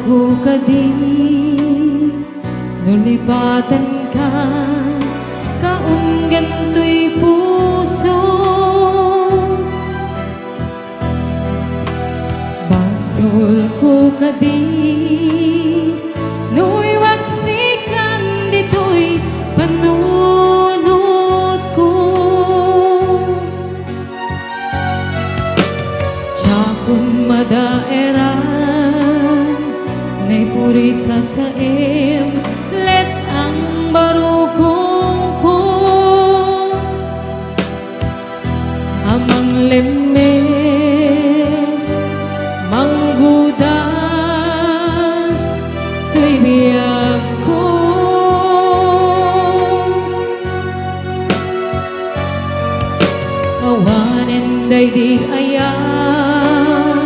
ko kadi nulipatan ka kaun ganto'y puso basol ko kadi nu'y waksikan dito'y panunod ko Tiyakong madaeran na'y puri sa saim let ang barukong ko amang lemes manggudas tuy biyag ko awanen day di ayan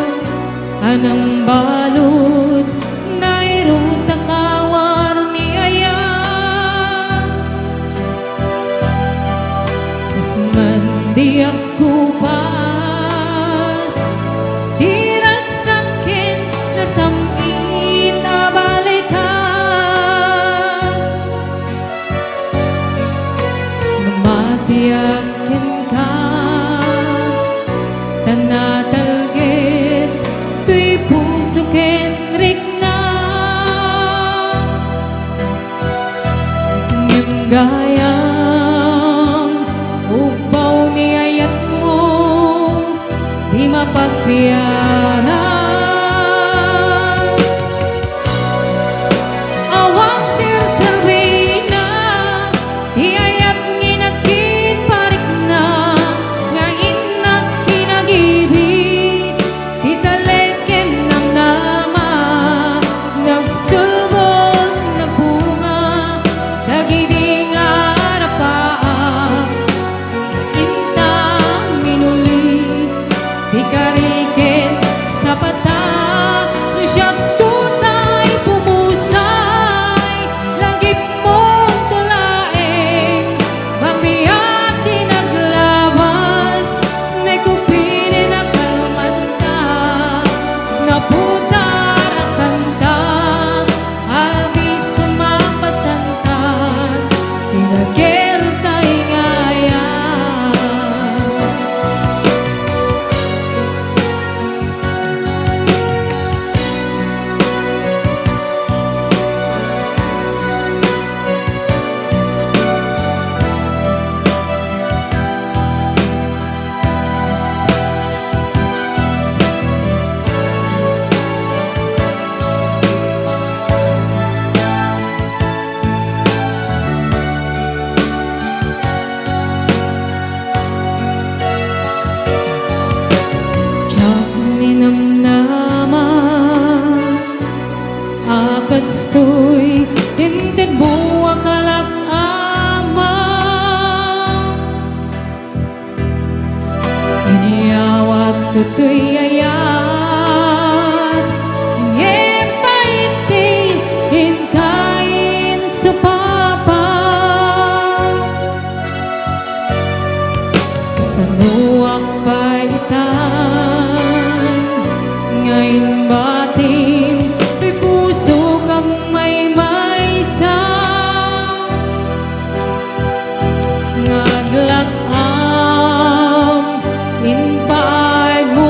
anang balod nairuta kawar ni ayan kas mandi ako pas tirag sakin na samit abalikas mamatiyakin ka tanatalgit tuy puso kenrik na ngim gayang upaw ni ayat mo di mapagpiara awang sirserwina di ayat nginagkit parik na nga inak kinagibig di taleken ng nama nagsulbot na bunga dagiding arapaa intang minuli di karikin sa pata siyang tunay pumusay lagip mong tulaeng magbiyak di naglabas na'y kupinin na kalmanta naputar at kanta arbis sa mapasantan tinagil tayo ngayon Kastoy tintin buwa kalak ama iniyawat tutoy ayat ngepaiti hinkain sa papa sanuak paitan ngayon batin puso kang may maysa ngaglakam in paay mo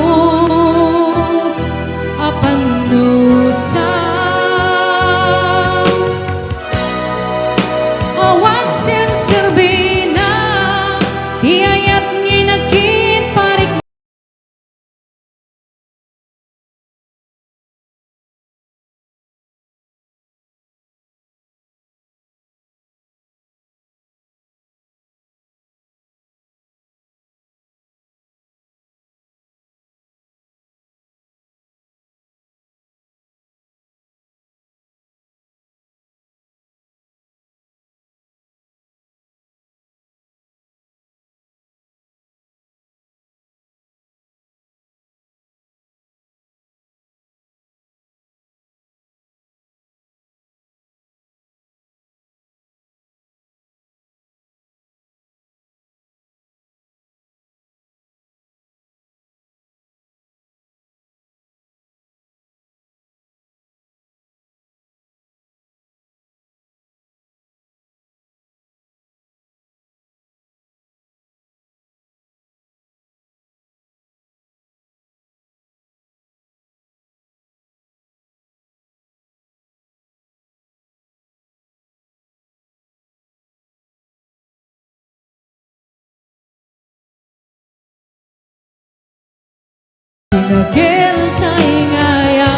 Pinagil tayo ngaya,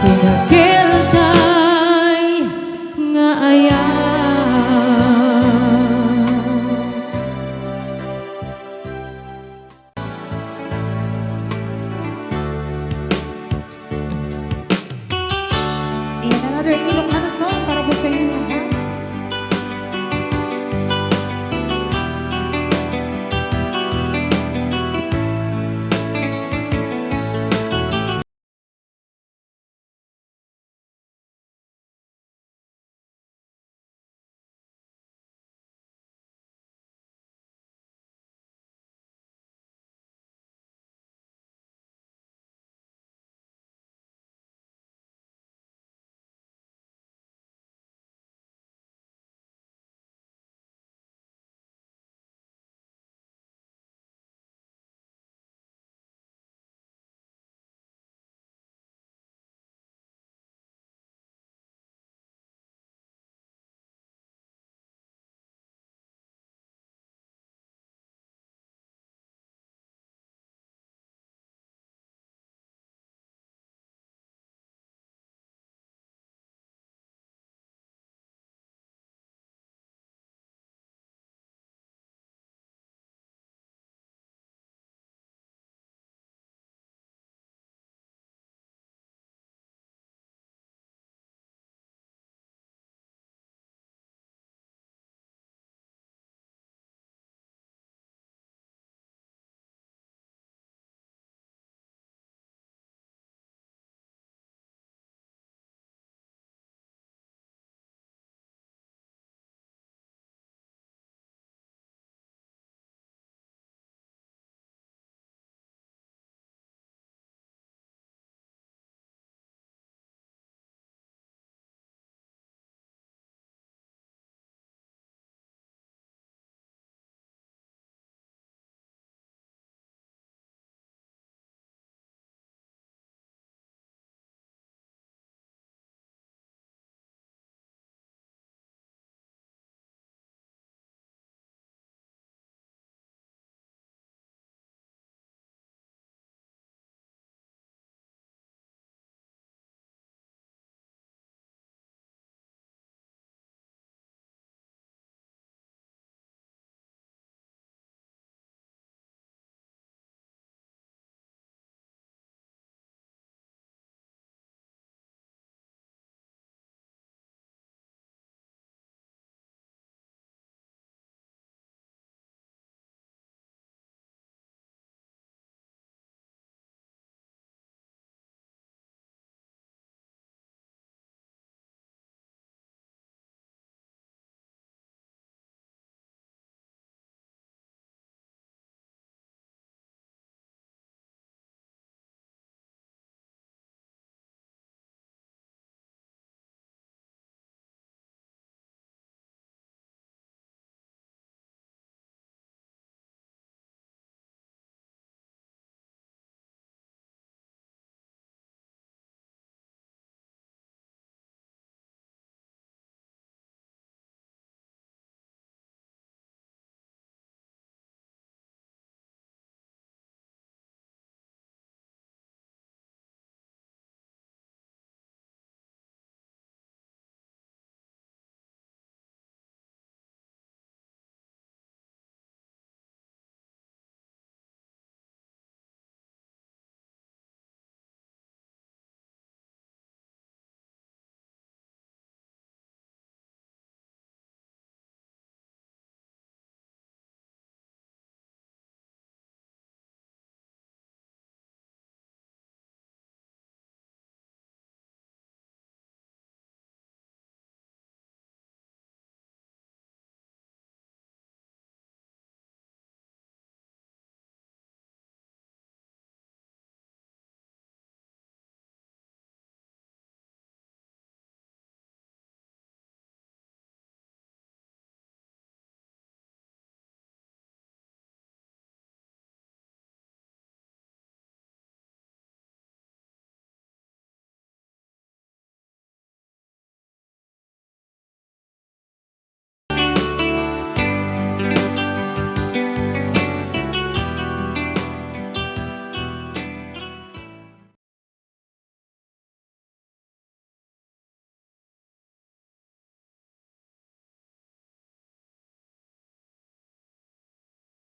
pinagil tayo ngaya. And another Ilocano song para po sa inyo